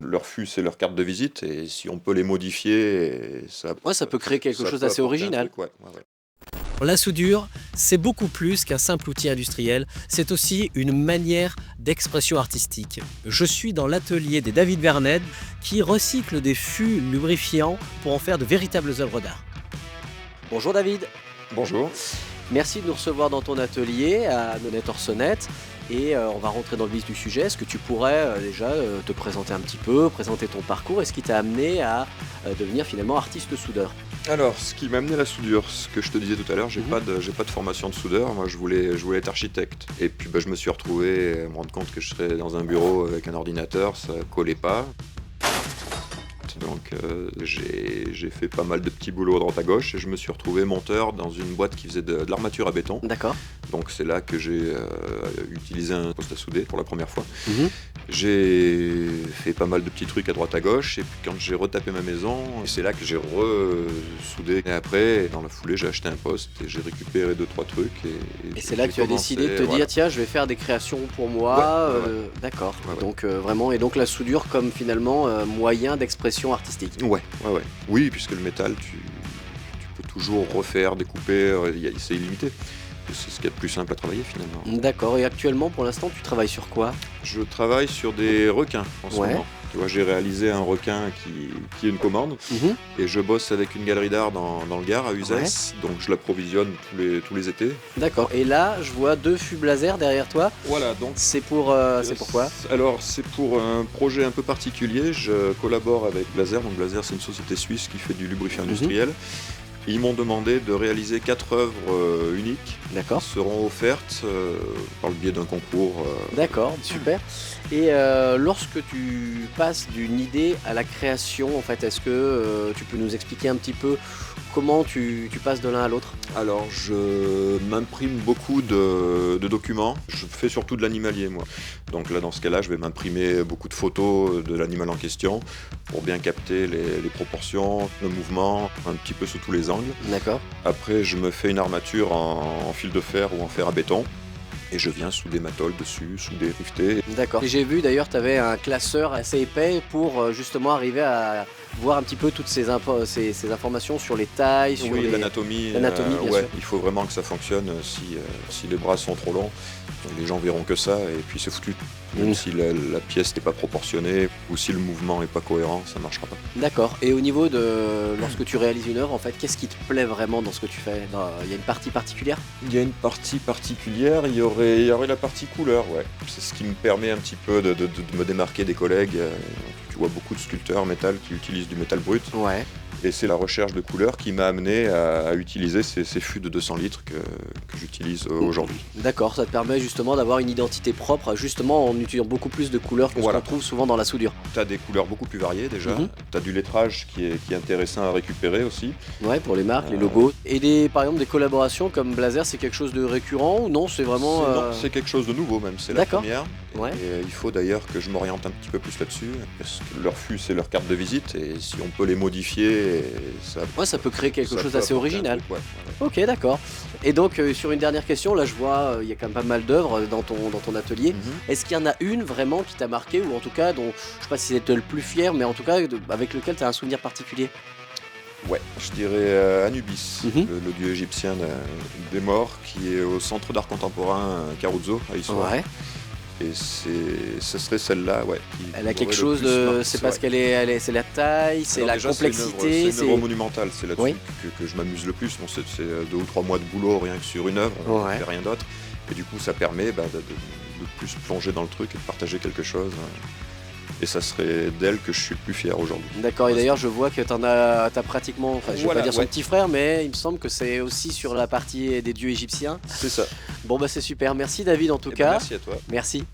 leur fût, c'est leur carte de visite, et si on peut les modifier, Ouais, ça peut créer quelque ça chose peut d'assez apporter un original. truc, ouais, ouais, ouais. La soudure, c'est beaucoup plus qu'un simple outil industriel, c'est aussi une manière d'expression artistique. Je suis dans l'atelier des David Vernet qui recycle des fûts lubrifiants pour en faire de véritables œuvres d'art. Bonjour David, Bonjour. merci de nous recevoir dans ton atelier à Nonnet-Orsenette. Et on va rentrer dans le vif du sujet. Est-ce que tu pourrais déjà te présenter un petit peu, présenter ton parcours et ce qui t'a amené à devenir finalement artiste soudeur? Alors, ce qui m'a amené à la soudure, ce que je te disais tout à l'heure, j'ai pas de formation de soudeur. Moi, je voulais être architecte. Et puis, je me suis retrouvé à me rendre compte que je serais dans un bureau avec un ordinateur, ça collait pas. Donc, j'ai fait pas mal de petits boulots à droite à gauche et je me suis retrouvé monteur dans une boîte qui faisait de l'armature à béton. D'accord. Donc, c'est là que j'ai utilisé un poste à souder pour la première fois. Mhm. J'ai fait pas mal de petits trucs à droite à gauche, et puis quand j'ai retapé ma maison, c'est là que j'ai re-soudé. Et après, dans la foulée, j'ai acheté un poste et j'ai récupéré 2-3 trucs. Et c'est là que tu as décidé de te dire, tiens, je vais faire des créations pour moi. Ouais. D'accord. Ouais, ouais. Donc vraiment, et donc la soudure comme finalement moyen d'expression artistique. Ouais. Oui, puisque le métal, tu peux toujours refaire, découper, c'est illimité. C'est ce qu'il y a de plus simple à travailler finalement. D'accord. Et actuellement, pour l'instant, tu travailles sur quoi? Je travaille sur des requins en ce moment. Tu vois, j'ai réalisé un requin qui est une commande, et je bosse avec une galerie d'art dans le Gard, à Uzès, donc je l'approvisionne tous les étés. D'accord. Et là, je vois 2 fûts Blazer derrière toi. Voilà, donc C'est pour quoi? Alors, c'est pour un projet un peu particulier. Je collabore avec Blazer. Donc Blazer, c'est une société suisse qui fait du lubrifiant industriel. Ils m'ont demandé de réaliser 4 œuvres uniques. D'accord. Qui seront offertes par le biais d'un concours. D'accord, super. Et lorsque tu passes d'une idée à la création, en fait, est-ce que tu peux nous expliquer un petit peu comment tu passes de l'un à l'autre? Alors, je m'imprime beaucoup de documents. Je fais surtout de l'animalier, moi. Donc là, dans ce cas-là, je vais m'imprimer beaucoup de photos de l'animal en question pour bien capter les proportions, le mouvement, un petit peu sous tous les angles. D'accord. Après, je me fais une armature en fil de fer ou en fer à béton. Et je viens souder ma tôle dessus, souder, rifter. D'accord. Et j'ai vu d'ailleurs, tu avais un classeur assez épais pour justement arriver à voir un petit peu toutes ces informations sur les tailles, sur l'anatomie. L'anatomie, bien sûr. Il faut vraiment que ça fonctionne. Si les bras sont trop longs, les gens verront que ça, et puis c'est foutu. Même si la pièce n'est pas proportionnée, ou si le mouvement n'est pas cohérent, ça ne marchera pas. D'accord. Et au niveau de lorsque tu réalises une œuvre, en fait, qu'est-ce qui te plaît vraiment dans ce que tu fais? Il y a une partie particulière? Il y a une partie particulière, il y aurait la partie couleur, ouais. C'est ce qui me permet un petit peu de me démarquer des collègues. Tu vois beaucoup de sculpteurs métal qui utilisent du métal brut. Ouais. Et c'est la recherche de couleurs qui m'a amené à utiliser ces fûts de 200 litres que j'utilise aujourd'hui. D'accord, ça te permet justement d'avoir une identité propre, justement en utilisant beaucoup plus de couleurs que ce qu'on trouve souvent dans la soudure. Tu as des couleurs beaucoup plus variées déjà, tu as du lettrage qui est intéressant à récupérer aussi. Ouais, pour les marques, les logos. Et par exemple des collaborations comme Blazer, c'est quelque chose de récurrent ou non? C'est vraiment... Non, c'est quelque chose de nouveau même, c'est la première. Ouais. Et il faut d'ailleurs que je m'oriente un petit peu plus là-dessus, parce que leur fût, c'est leur carte de visite, et si on peut les modifier, ça peut créer quelque chose d'assez original. Ouais. Ok, d'accord. Et donc sur une dernière question, là je vois il y a quand même pas mal d'œuvres dans ton atelier. Est-ce qu'il y en a une vraiment qui t'a marqué, ou en tout cas dont je sais pas si c'était le plus fier, mais en tout cas avec lequel tu as un souvenir particulier? Ouais, je dirais Anubis, le dieu égyptien des morts, qui est au centre d'art contemporain Caruso à Issoire. Ouais. Et ce serait celle-là, ouais. Elle a quelque chose de... C'est parce qu'elle est... C'est la taille, c'est la complexité. C'est une œuvre monumentale, c'est là-dessus que je m'amuse le plus. Bon, c'est 2 ou 3 mois de boulot rien que sur une œuvre, on ne fait rien d'autre. Et du coup, ça permet de plus plonger dans le truc et de partager quelque chose. Et ça serait d'elle que je suis le plus fier aujourd'hui. D'accord, et d'ailleurs je vois que t'as pratiquement, enfin je vais pas dire son petit frère, mais il me semble que c'est aussi sur la partie des dieux égyptiens. C'est ça. Bon bah c'est super, merci David en tout cas. Merci à toi. Merci.